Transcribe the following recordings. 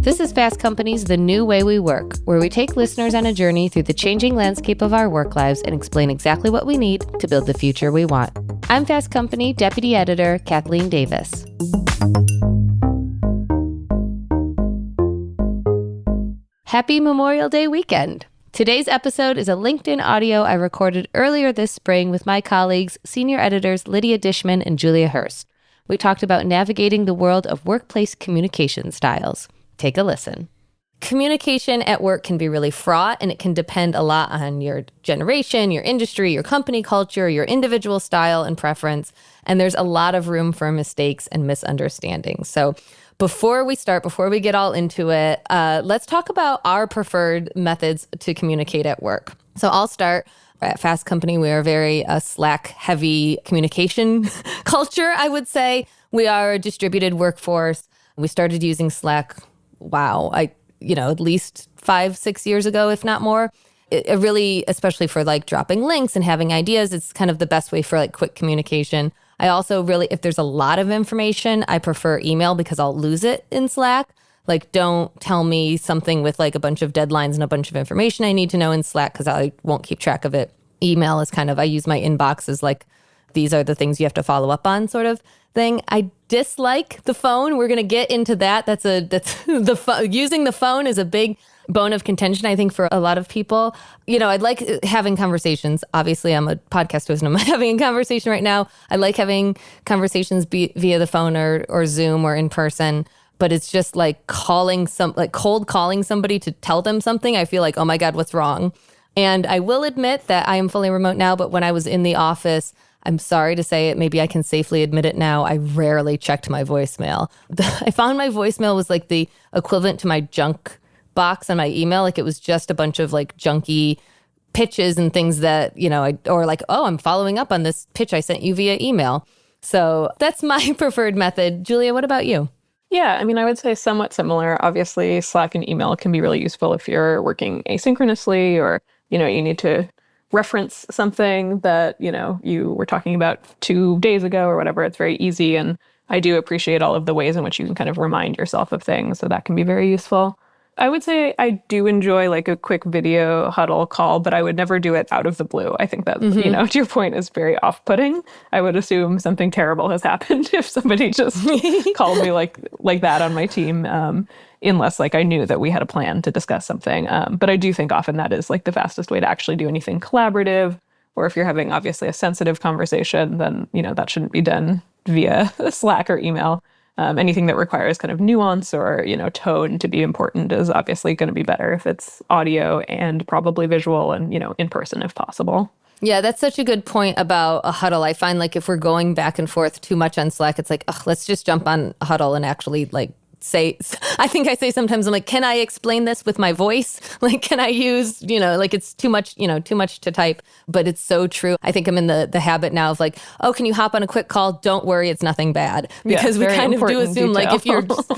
This is Fast Company's The New Way We Work, where we take listeners on a journey through the changing landscape of our work lives and explain exactly what we need to build the future we want. I'm Fast Company Deputy Editor Kathleen Davis. Happy Memorial Day weekend! Today's episode is a LinkedIn audio I recorded earlier this spring with my colleagues, senior editors Lydia Dishman and Julia Hurst. We talked about navigating the world of workplace communication styles. Take a listen. Communication at work can be really fraught, and it can depend a lot on your generation, your industry, your company culture, your individual style and preference. And there's a lot of room for mistakes and misunderstandings. So before we get all into it, let's talk about our preferred methods to communicate at work. So I'll start. At Fast Company, we are very Slack-heavy communication culture, I would say. We are a distributed workforce. We started using Slack, at least 5-6 years ago, if not more. It really, especially for like dropping links and having ideas, it's kind of the best way for like quick communication. I also really, if there's a lot of information, I prefer email because I'll lose it in Slack. Like, don't tell me something with like a bunch of deadlines and a bunch of information I need to know in Slack because I won't keep track of it. Email is kind of, I use my inbox as like, these are the things you have to follow up on sort of thing. I dislike the phone. We're going to get into that. Using the phone is a big bone of contention, I think, for a lot of people. You know, I'd like having conversations. Obviously, I'm a podcast host and I'm having a conversation right now. I like having conversations via the phone or Zoom or in person. But it's just like cold calling somebody to tell them something. I feel like, oh my God, what's wrong? And I will admit that I am fully remote now, but when I was in the office, I'm sorry to say it, maybe I can safely admit it now, I rarely checked my voicemail. I found my voicemail was like the equivalent to my junk box on my email. Like it was just a bunch of like junky pitches and things that, I'm following up on this pitch I sent you via email. So that's my preferred method. Julia, what about you? Yeah, I mean, I would say somewhat similar. Obviously, Slack and email can be really useful if you're working asynchronously or, you need to reference something that, you were talking about 2 days ago or whatever. It's very easy. And I do appreciate all of the ways in which you can kind of remind yourself of things. So that can be very useful. I would say I do enjoy like a quick video huddle call, but I would never do it out of the blue. I think that, to your point, is very off-putting. I would assume something terrible has happened if somebody just called me like that on my team, unless like I knew that we had a plan to discuss something. But I do think often that is like the fastest way to actually do anything collaborative. Or if you're having obviously a sensitive conversation, then, that shouldn't be done via Slack or email. Anything that requires kind of nuance or, tone to be important is obviously going to be better if it's audio and probably visual and, in person if possible. Yeah, that's such a good point about a huddle. I find like if we're going back and forth too much on Slack, it's like, let's just jump on a huddle and actually I think I say sometimes, I'm like, can I explain this with my voice? Like, can I use, it's too much to type, but it's so true. I think I'm in the habit now of like, oh, can you hop on a quick call? Don't worry, it's nothing bad. Because we kind of do assume like if you're just,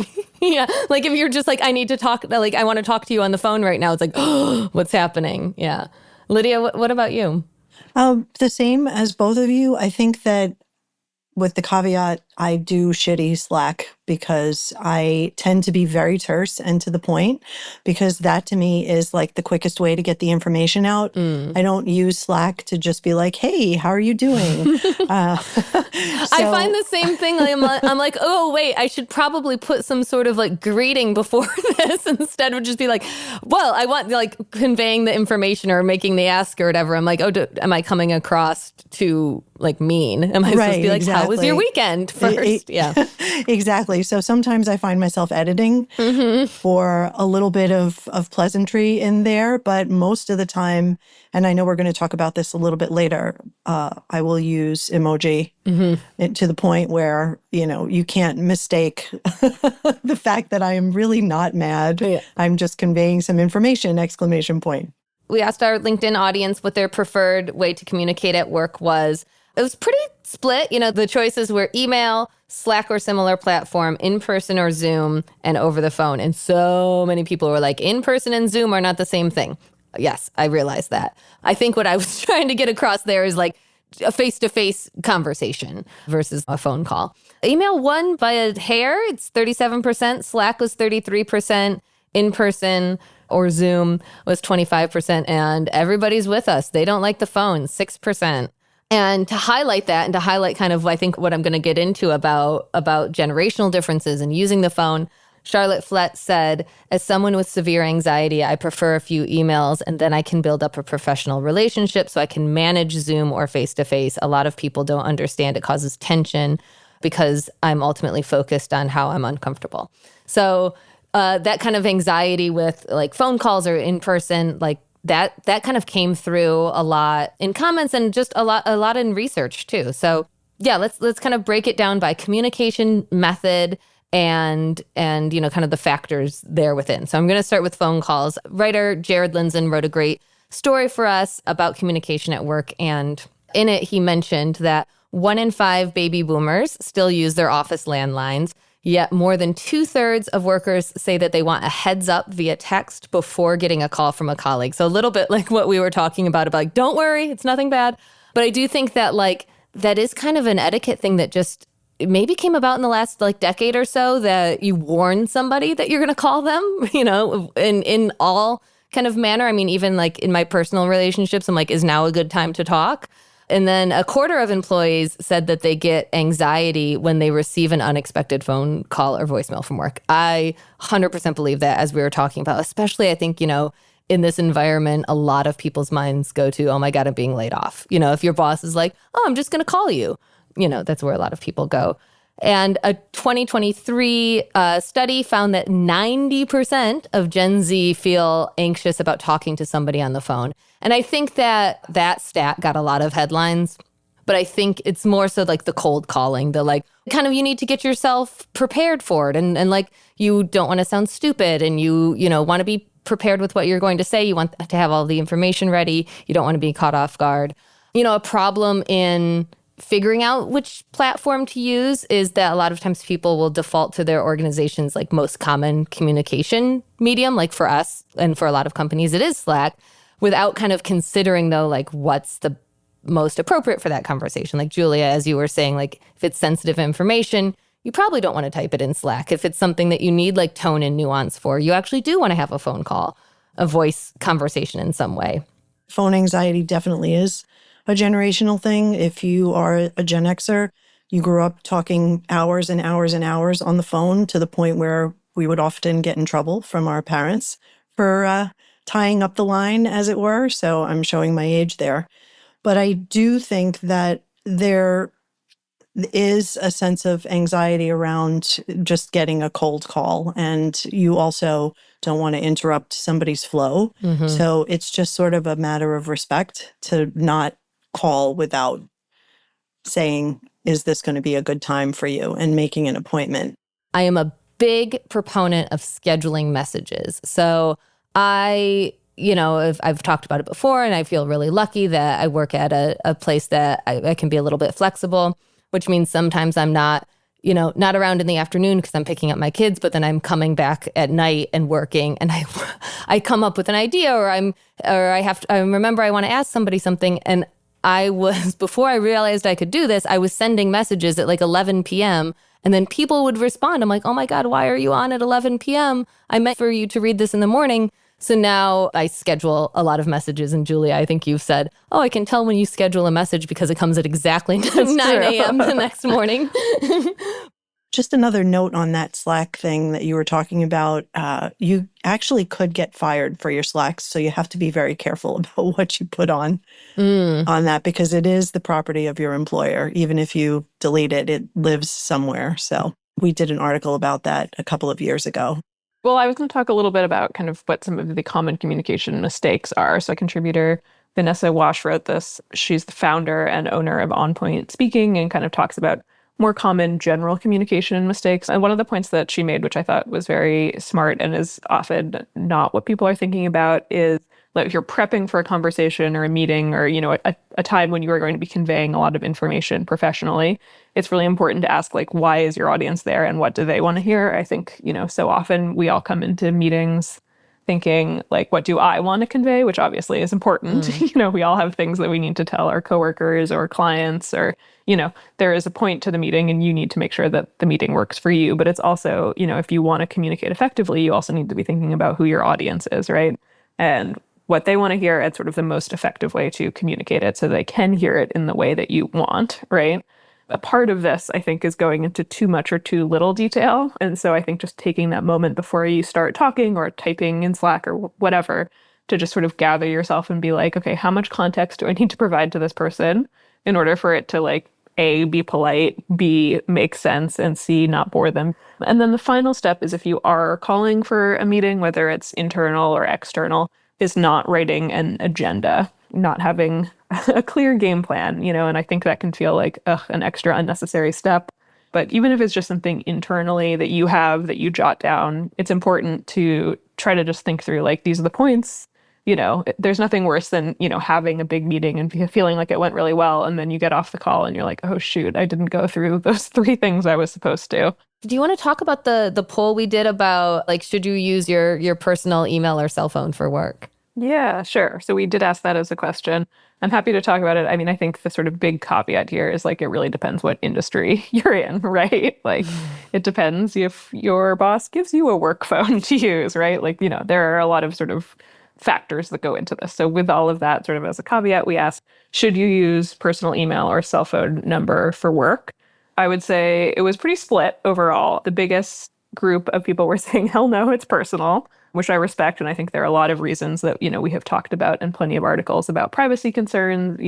like if you're just like, I need to talk, like I want to talk to you on the phone right now. It's like, oh, what's happening? Yeah. Lydia, what about you? The same as both of you. I think that with the caveat, I do shitty Slack because I tend to be very terse and to the point, because that to me is like the quickest way to get the information out. I don't use Slack to just be like, hey, how are you doing? I find the same thing. I'm like, oh, wait, I should probably put some sort of like greeting before this instead of just be like, well, I want like conveying the information or making the ask or whatever. I'm like, am I coming across too like mean? Am I supposed to be like, exactly. How was your weekend first? Yeah, exactly. So sometimes I find myself editing for a little bit of pleasantry in there, but most of the time, and I know we're going to talk about this a little bit later, I will use emoji to the point where, you can't mistake the fact that I am really not mad. Yeah. I'm just conveying some information, exclamation point. We asked our LinkedIn audience what their preferred way to communicate at work was. It was pretty split. The choices were email, Slack or similar platform, in person or Zoom, and over the phone. And so many people were like, in person and Zoom are not the same thing. Yes, I realized that. I think what I was trying to get across there is like, a face-to-face conversation versus a phone call. Email won by a hair. It's 37%. Slack was 33%. In-person or Zoom was 25%. And everybody's with us. They don't like the phone, 6%. And to highlight that and to highlight kind of, I think, what I'm going to get into about generational differences and using the phone, Charlotte Flett said, as someone with severe anxiety, I prefer a few emails and then I can build up a professional relationship so I can manage Zoom or face-to-face. A lot of people don't understand it causes tension because I'm ultimately focused on how I'm uncomfortable. So that kind of anxiety with like phone calls or in person, like that kind of came through a lot in comments and just a lot in research too. So yeah, let's kind of break it down by communication method and kind of the factors there within. So I'm going to start with phone calls. Writer Jared Lindzon wrote a great story for us about communication at work. And in it, he mentioned that 1 in 5 baby boomers still use their office landlines, yet more than 2/3 of workers say that they want a heads up via text before getting a call from a colleague. So a little bit like what we were talking about like, don't worry, it's nothing bad. But I do think that like, that is kind of an etiquette thing that just maybe came about in the last like decade or so, that you warn somebody that you're going to call them, in all kind of manner. I mean, even like in my personal relationships, I'm like, is now a good time to talk? And then 1/4 of employees said that they get anxiety when they receive an unexpected phone call or voicemail from work. I 100% believe that, as we were talking about, especially I think, in this environment, a lot of people's minds go to, oh my God, I'm being laid off. If your boss is like, oh, I'm just going to call you, that's where a lot of people go. And a 2023 study found that 90% of Gen Z feel anxious about talking to somebody on the phone. And I think that stat got a lot of headlines, but I think it's more so like the cold calling, the like kind of you need to get yourself prepared for it. And like you don't want to sound stupid and you want to be prepared with what you're going to say. You want to have all the information ready. You don't want to be caught off guard. A problem in figuring out which platform to use is that a lot of times people will default to their organization's like most common communication medium. Like for us and for a lot of companies, it is Slack, without kind of considering though, like what's the most appropriate for that conversation. Like Julia, as you were saying, like if it's sensitive information, you probably don't want to type it in Slack. If it's something that you need like tone and nuance for, you actually do want to have a phone call, a voice conversation in some way. Phone anxiety definitely is a generational thing. If you are a Gen Xer, you grew up talking hours and hours and hours on the phone to the point where we would often get in trouble from our parents for tying up the line, as it were. So I'm showing my age there. But I do think that there is a sense of anxiety around just getting a cold call. And you also don't want to interrupt somebody's flow. Mm-hmm. So it's just sort of a matter of respect to not call without saying, is this going to be a good time for you, and making an appointment. I am a big proponent of scheduling messages. So I've talked about it before, and I feel really lucky that I work at a place that I can be a little bit flexible, which means sometimes I'm not around in the afternoon because I'm picking up my kids, but then I'm coming back at night and working, and I come up with an idea, I remember I want to ask somebody something, and before I realized I could do this, I was sending messages at like 11 p.m. and then people would respond. I'm like, oh my God, why are you on at 11 p.m.? I meant for you to read this in the morning. So now I schedule a lot of messages. And Julia, I think you've said, oh, I can tell when you schedule a message because it comes at exactly 9 a.m. the next morning. Just another note on that Slack thing that you were talking about. You actually could get fired for your Slacks, so you have to be very careful about what you put on that, because it is the property of your employer. Even if you delete it, it lives somewhere. So we did an article about that a couple of years ago. Well, I was going to talk a little bit about kind of what some of the common communication mistakes are. So contributor Vanessa Wash wrote this. She's the founder and owner of On Point Speaking, and kind of talks about more common general communication mistakes. And one of the points that she made, which I thought was very smart and is often not what people are thinking about, is like if you're prepping for a conversation or a meeting or, a time when you are going to be conveying a lot of information professionally, it's really important to ask, like, why is your audience there and what do they want to hear? I think, so often we all come into meetings thinking like, what do I want to convey? Which obviously is important. We all have things that we need to tell our coworkers or clients, or, there is a point to the meeting and you need to make sure that the meeting works for you. But it's also, if you want to communicate effectively, you also need to be thinking about who your audience is, right? And what they want to hear at sort of the most effective way to communicate it so they can hear it in the way that you want, right? A part of this, I think, is going into too much or too little detail. And so I think just taking that moment before you start talking or typing in Slack or whatever to just sort of gather yourself and be like, okay, how much context do I need to provide to this person in order for it to like, A, be polite, B, make sense, and C, not bore them. And then the final step is if you are calling for a meeting, whether it's internal or external, is not writing an agenda, not having a clear game plan, and I think that can feel like an extra unnecessary step. But even if it's just something internally that you have that you jot down, it's important to try to just think through like, these are the points. There's nothing worse than, having a big meeting and feeling like it went really well. And then you get off the call and you're like, oh, shoot, I didn't go through those 3 things I was supposed to. Do you want to talk about the poll we did about like, should you use your personal email or cell phone for work? Yeah, sure. So we did ask that as a question. I'm happy to talk about it. I mean, I think the sort of big caveat here is like, it really depends what industry you're in, right? Like, it depends if your boss gives you a work phone to use, right? Like, there are a lot of sort of factors that go into this. So with all of that sort of as a caveat, we asked, should you use personal email or cell phone number for work? I would say it was pretty split overall. The biggest group of people were saying, hell no, it's personal, which I respect. And I think there are a lot of reasons that, we have talked about in plenty of articles about privacy concerns,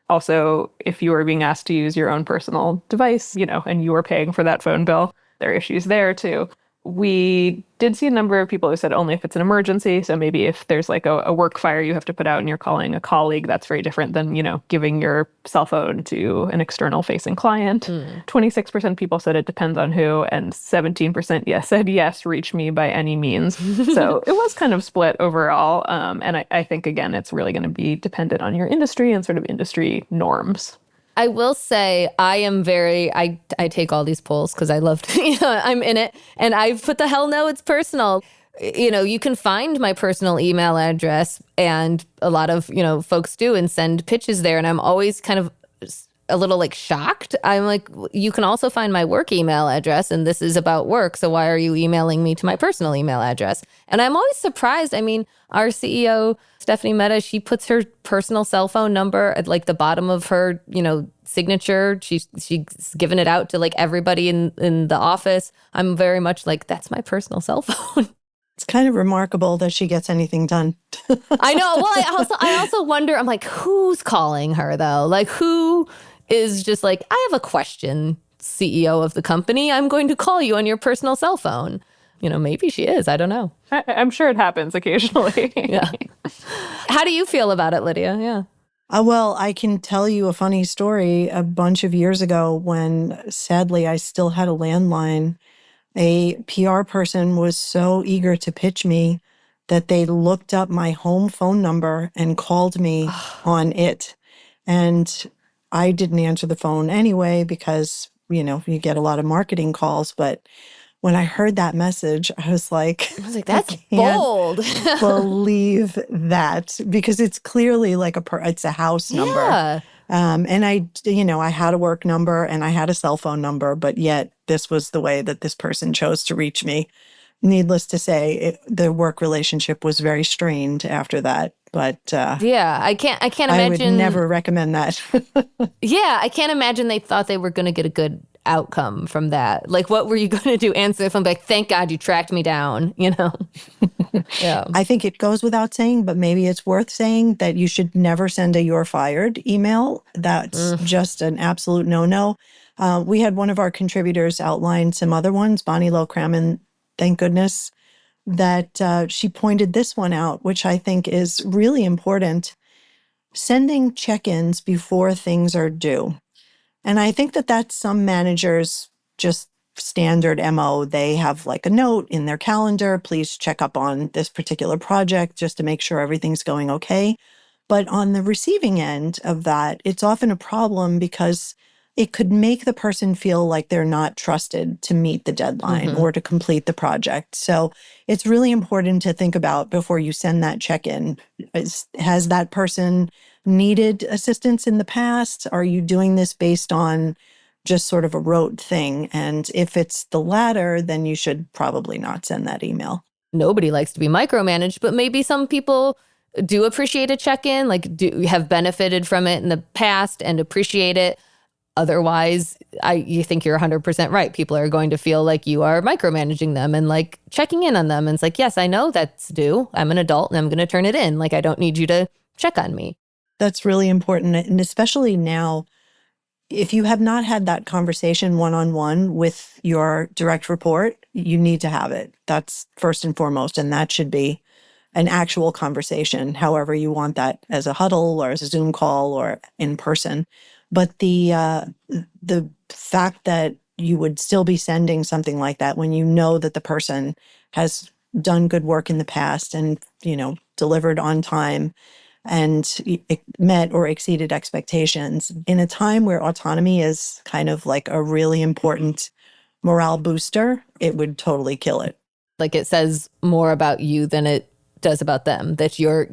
Also, if you are being asked to use your own personal device, and you are paying for that phone bill, there are issues there too. We did see a number of people who said only if it's an emergency. So maybe if there's like a work fire you have to put out and you're calling a colleague, that's very different than, giving your cell phone to an external facing client. 26% people said it depends on who, and 17% said yes, reach me by any means. So it was kind of split overall. And I think, again, it's really going to be dependent on your industry and sort of industry norms. I will say I take all these polls because I love to, I'm in it. And I've put the hell no, it's personal. You can find my personal email address, and a lot of, folks do and send pitches there. And I'm always kind of a little like shocked. I'm like, you can also find my work email address, and this is about work. So why are you emailing me to my personal email address? And I'm always surprised. I mean, our CEO, Stephanie Mehta, she puts her personal cell phone number at like the bottom of her, signature. She's given it out to like everybody in the office. I'm very much like, that's my personal cell phone. It's kind of remarkable that she gets anything done. I know. Well, I also wonder, I'm like, who's calling her though? Like, who is just like, I have a question, CEO of the company. I'm going to call you on your personal cell phone. Maybe she is. I don't know. I'm sure it happens occasionally. Yeah. How do you feel about it, Lydia? Yeah. Well, I can tell you a funny story. A bunch of years ago when, sadly, I still had a landline, a PR person was so eager to pitch me that they looked up my home phone number and called me on it. And I didn't answer the phone anyway because, you get a lot of marketing calls. But when I heard that message, I was like, that's bold. Believe that, because it's clearly like it's a house number. Yeah. And I had a work number and I had a cell phone number, but yet this was the way that this person chose to reach me. Needless to say, the work relationship was very strained after that. But yeah, I can't imagine. I would never recommend that. Yeah, I can't imagine they thought they were going to get a good outcome from that. Like, what were you going to do? Answer the phone, like, thank God you tracked me down, Yeah. I think it goes without saying, but maybe it's worth saying that you should never send a "you're fired" email. That's just an absolute no-no. We had one of our contributors outline some other ones, Bonnie Low-Crammon, thank goodness, that she pointed this one out, which I think is really important. Sending check-ins before things are due. And I think that that's some managers' just standard MO. They have like a note in their calendar, please check up on this particular project just to make sure everything's going okay. But on the receiving end of that, it's often a problem because it could make the person feel like they're not trusted to meet the deadline or to complete the project. So it's really important to think about before you send that check-in. Has that person needed assistance in the past? Are you doing this based on just sort of a rote thing? And if it's the latter, then you should probably not send that email. Nobody likes to be micromanaged, but maybe some people do appreciate a check-in, like do have benefited from it in the past and appreciate it. Otherwise, you think you're 100% right. People are going to feel like you are micromanaging them and like checking in on them. And it's like, yes, I know that's due. I'm an adult and I'm going to turn it in. Like, I don't need you to check on me. That's really important. And especially now, if you have not had that conversation one-on-one with your direct report, you need to have it. That's first and foremost. And that should be an actual conversation, however you want that, as a huddle or as a Zoom call or in person. But the fact that you would still be sending something like that when you know that the person has done good work in the past and, delivered on time and met or exceeded expectations in a time where autonomy is kind of like a really important morale booster, it would totally kill it. Like, it says more about you than it does about them, that you're,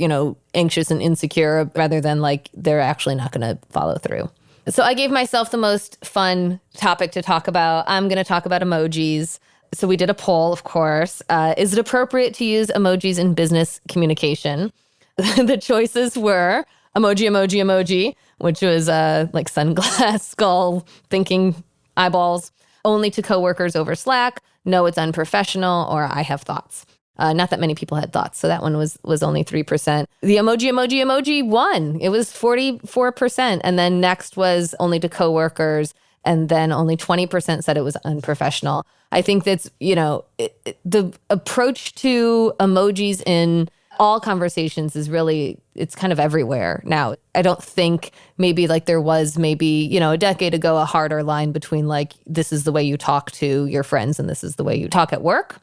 anxious and insecure rather than like they're actually not going to follow through. So I gave myself the most fun topic to talk about. I'm going to talk about emojis. So we did a poll, of course. Is it appropriate to use emojis in business communication? The choices were emoji, emoji, emoji, which was like sunglass, skull, thinking eyeballs, only to coworkers over Slack, no, it's unprofessional, or I have thoughts. Not that many people had thoughts, so that one was only 3%. The emoji won. It was 44%. And then next was only to coworkers, and then only 20% said it was unprofessional. I think that's, the approach to emojis in all conversations is really, it's kind of everywhere now. I don't think maybe like there was maybe, a decade ago, a harder line between like, this is the way you talk to your friends and this is the way you talk at work.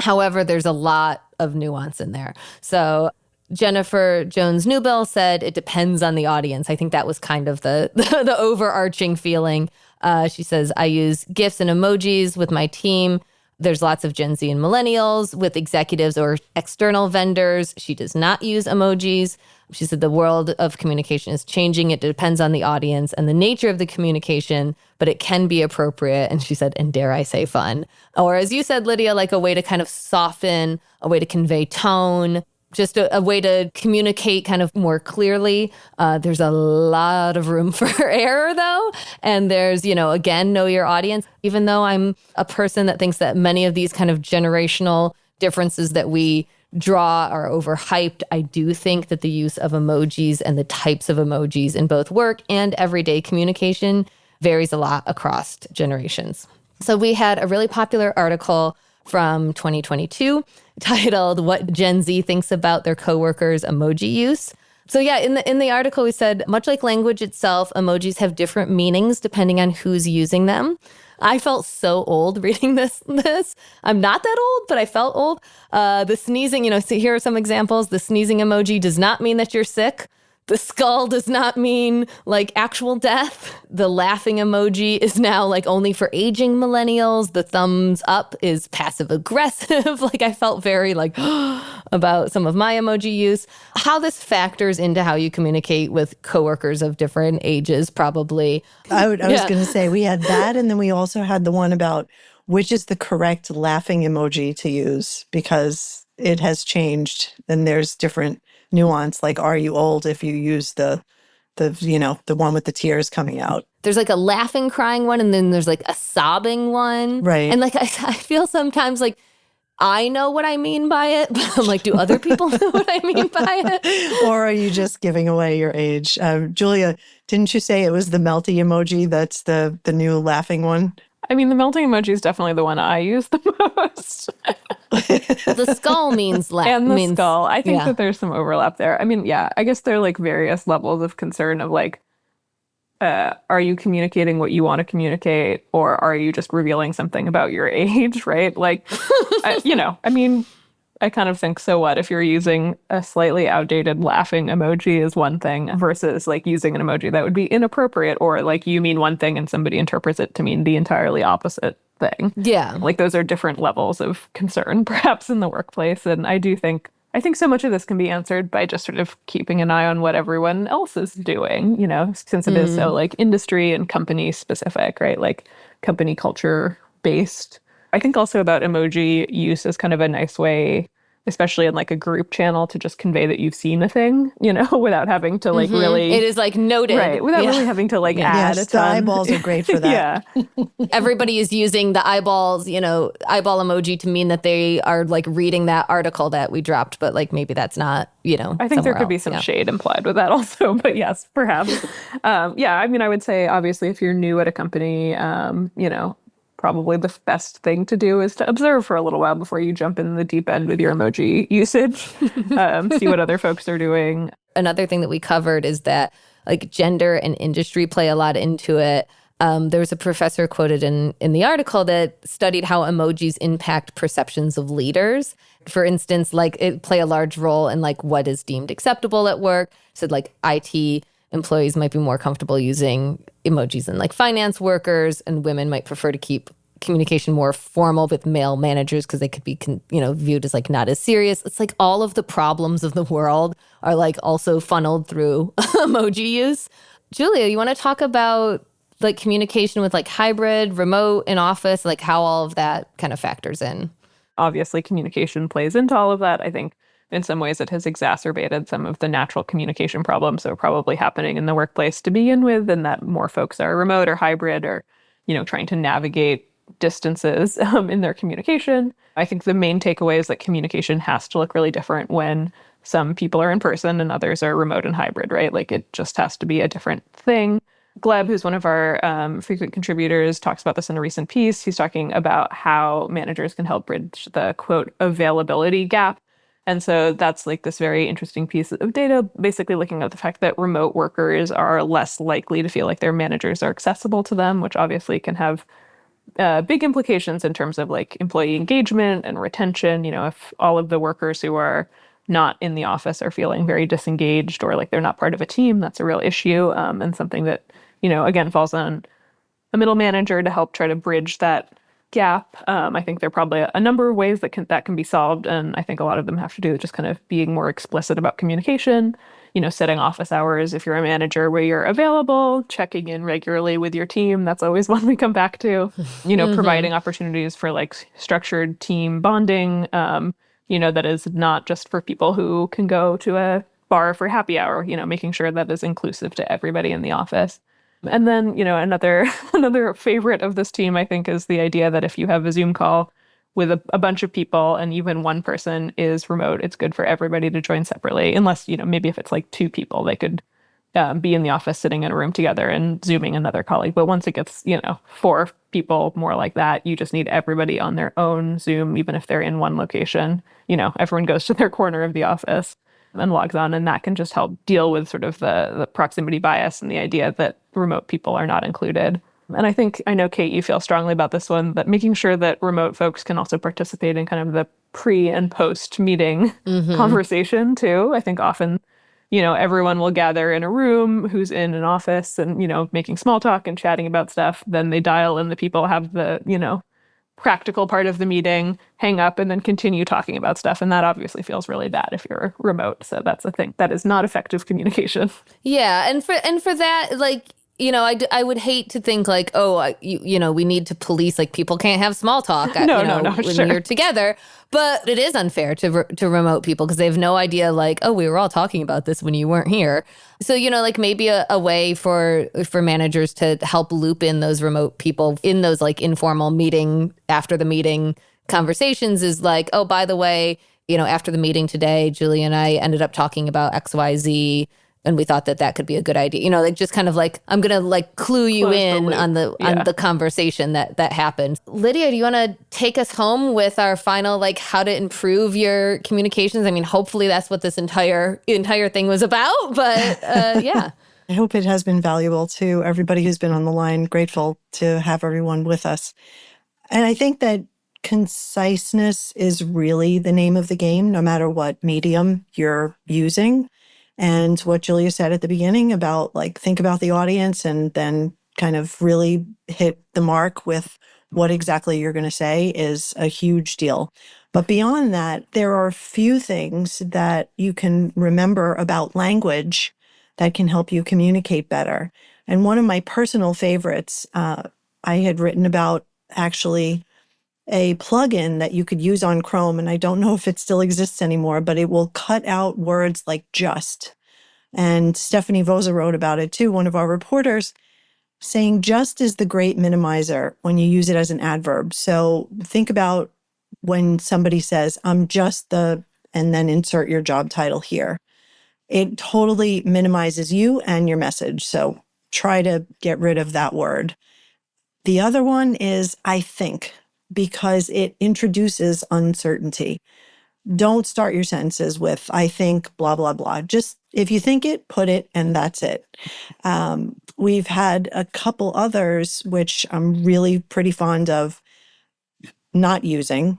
However, there's a lot of nuance in there. So Jennifer Jones-Newbill said it depends on the audience. I think that was kind of the overarching feeling. She says, I use GIFs and emojis with my team. There's lots of Gen Z and millennials with executives or external vendors. She does not use emojis. She said the world of communication is changing. It depends on the audience and the nature of the communication, but it can be appropriate. And she said, and dare I say fun. Or as you said, Lydia, like a way to kind of soften, a way to convey tone, just a way to communicate kind of more clearly. There's a lot of room for error, though. And there's, again, know your audience. Even though I'm a person that thinks that many of these kind of generational differences that we draw are overhyped, I do think that the use of emojis and the types of emojis in both work and everyday communication varies a lot across generations. So we had a really popular article from 2022 titled "What Gen Z Thinks About Their Coworkers' Emoji Use." So yeah, in the article we said, much like language itself, emojis have different meanings depending on who's using them. I felt so old reading this. I'm not that old, but I felt old. The sneezing, so here are some examples. The sneezing emoji does not mean that you're sick. The skull does not mean like actual death. The laughing emoji is now like only for aging millennials. The thumbs up is passive aggressive. Like I felt very like about some of my emoji use. How this factors into how you communicate with coworkers of different ages, probably. I was going to say we had that. And then we also had the one about which is the correct laughing emoji to use, because it has changed and there's different nuance, like are you old if you use the one with the tears coming out. There's like a laughing crying one, and then there's like a sobbing one, right? And like I feel sometimes like I know what I mean by it, but I'm like, do other people know what I mean by it? Or are you just giving away your age? Julia, didn't you say it was the melty emoji that's the new laughing one? I mean, the melting emoji is definitely the one I use the most. The skull means laugh. And the skull. I think that there's some overlap there. I mean, yeah, I guess there are like various levels of concern of like, are you communicating what you want to communicate, or are you just revealing something about your age, right? Like, I mean, I kind of think, so what if you're using a slightly outdated laughing emoji is one thing versus like using an emoji that would be inappropriate, or like you mean one thing and somebody interprets it to mean the entirely opposite thing. Yeah. Like those are different levels of concern perhaps in the workplace. And I think so much of this can be answered by just sort of keeping an eye on what everyone else is doing, since it is so like industry and company specific, right? Like company culture based. I think also about emoji use as kind of a nice way, especially in like a group channel, to just convey that you've seen a thing, without having to like really. It is like noted. Right. Without really having to like add Yes, a ton. the eyeballs are great for that. Yeah. Everybody is using the eyeballs, eyeball emoji to mean that they are like reading that article that we dropped, but like maybe that's not, I think there could be some shade implied with that also, but yes, perhaps. I mean, I would say obviously if you're new at a company, probably the best thing to do is to observe for a little while before you jump in the deep end with your emoji usage, see what other folks are doing. Another thing that we covered is that like gender and industry play a lot into it. There was a professor quoted in the article that studied how emojis impact perceptions of leaders. For instance, like it play a large role in like what is deemed acceptable at work. So like IT employees might be more comfortable using emojis than like finance workers, and women might prefer to keep communication more formal with male managers because they could be, viewed as like not as serious. It's like all of the problems of the world are like also funneled through emoji use. Julia, you want to talk about like communication with like hybrid, remote, in office, like how all of that kind of factors in? Obviously, communication plays into all of that. I think in some ways it has exacerbated some of the natural communication problems that are probably happening in the workplace to begin with, and that more folks are remote or hybrid or, trying to navigate distances in their communication. I think the main takeaway is that communication has to look really different when some people are in person and others are remote and hybrid, right? Like it just has to be a different thing. Gleb, who's one of our frequent contributors, talks about this in a recent piece. He's talking about how managers can help bridge the, quote, availability gap. And so that's like this very interesting piece of data, basically looking at the fact that remote workers are less likely to feel like their managers are accessible to them, which obviously can have big implications in terms of like employee engagement and retention. If all of the workers who are not in the office are feeling very disengaged or like they're not part of a team, that's a real issue, and something that, again, falls on a middle manager to help try to bridge that gap. I think there are probably a number of ways that can be solved, and I think a lot of them have to do with just kind of being more explicit about communication, setting office hours if you're a manager where you're available, checking in regularly with your team. That's always one we come back to, providing opportunities for like structured team bonding, that is not just for people who can go to a bar for happy hour, making sure that is inclusive to everybody in the office. And then, another favorite of this team, I think, is the idea that if you have a Zoom call with a bunch of people and even one person is remote, it's good for everybody to join separately, unless, maybe if it's like two people, they could be in the office sitting in a room together and Zooming another colleague. But once it gets, 4 people, more like that, you just need everybody on their own Zoom, even if they're in one location. Everyone goes to their corner of the office and logs on, and that can just help deal with sort of the proximity bias and the idea that remote people are not included. And I know, Kate, you feel strongly about this one, that making sure that remote folks can also participate in kind of the pre and post meeting conversation too. I think often, everyone will gather in a room who's in an office and, making small talk and chatting about stuff. Then they dial in the people, have the, practical part of the meeting, hang up, and then continue talking about stuff. And that obviously feels really bad if you're remote. So that's a thing that is not effective communication. Yeah. And for that, like, I would hate to think like, we need to police, like people can't have small talk No, when sure. you're together. But it is unfair to remote people because they have no idea like, we were all talking about this when you weren't here. So, like maybe a way for managers to help loop in those remote people in those like informal meeting, after the meeting conversations is like, oh, by the way, after the meeting today, Julia and I ended up talking about XYZ. And we thought that could be a good idea. Like just kind of like, I'm going to like clue you in on the conversation that happened. Lydia, do you want to take us home with our final, like how to improve your communications? I mean, hopefully that's what this entire thing was about, but yeah. I hope it has been valuable to everybody who's been on the line. Grateful to have everyone with us. And I think that conciseness is really the name of the game, no matter what medium you're using. And what Julia said at the beginning about think about the audience and then kind of really hit the mark with what exactly you're going to say is a huge deal. But beyond that, there are a few things that you can remember about language that can help you communicate better. And one of my personal favorites, I had written about actually a plugin that you could use on Chrome, and I don't know if it still exists anymore, but it will cut out words like just. And Stephanie Vosa wrote about it too, one of our reporters, saying just is the great minimizer when you use it as an adverb. So think about when somebody says, I'm just the, and then insert your job title here. It totally minimizes you and your message. So try to get rid of that word. The other one is I think, because it introduces uncertainty. Don't start your sentences with I think, blah, blah, blah. Just if you think it, put it, and that's it. We've had a couple others, which I'm really pretty fond of not using,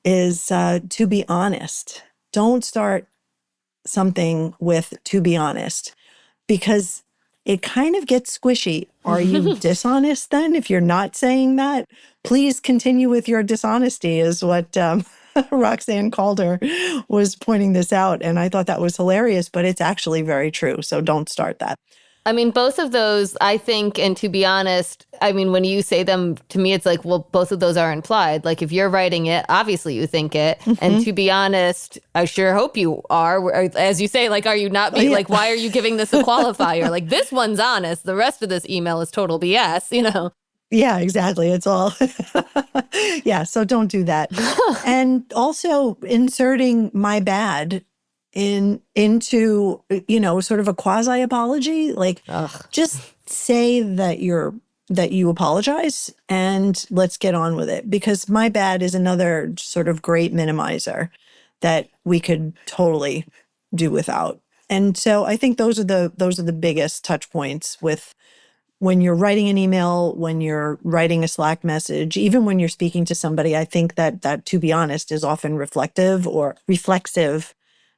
is to be honest. Don't start something with to be honest, because it kind of gets squishy. Are you dishonest then if you're not saying that? Please continue with your dishonesty is what Roxanne Calder was pointing this out. And I thought that was hilarious, but it's actually very true. So don't start that. I mean, both of those, I think, and to be honest, I mean, when you say them, to me, it's like, well, both of those are implied. Like, if you're writing it, obviously you think it. Mm-hmm. And to be honest, I sure hope you are. As you say, like, are you not being, like, why are you giving this a qualifier? Like, this one's honest. The rest of this email is total BS, you know? Yeah, exactly. It's all, yeah, so don't do that. And also inserting my bad into, sort of a quasi apology, like just say that you apologize and let's get on with it, because my bad is another sort of great minimizer that we could totally do without. And so I think those are the biggest touch points with when you're writing an email, when you're writing a Slack message, even when you're speaking to somebody. I think that to be honest is often reflective or reflexive.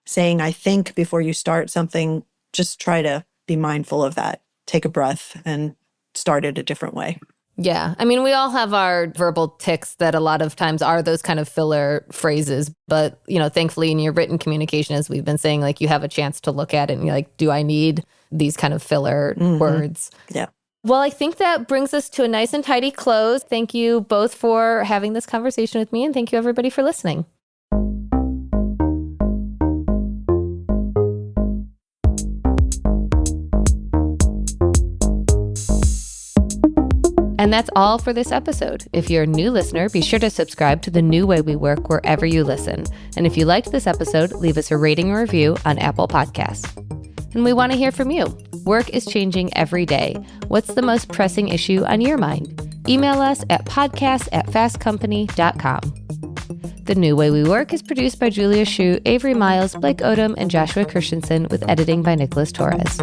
Saying, I think before you start something, just try to be mindful of that. Take a breath and start it a different way. Yeah. I mean, we all have our verbal tics that a lot of times are those kind of filler phrases. But, thankfully in your written communication, as we've been saying, like you have a chance to look at it and you're like, do I need these kind of filler words? Yeah. Well, I think that brings us to a nice and tidy close. Thank you both for having this conversation with me. And thank you, everybody, for listening. And that's all for this episode. If you're a new listener, be sure to subscribe to The New Way We Work wherever you listen. And if you liked this episode, leave us a rating or review on Apple Podcasts. And we want to hear from you. Work is changing every day. What's the most pressing issue on your mind? Email us at podcast@fastcompany.com. The New Way We Work is produced by Julia Shu, Avery Miles, Blake Odom, and Joshua Christensen, with editing by Nicholas Torres.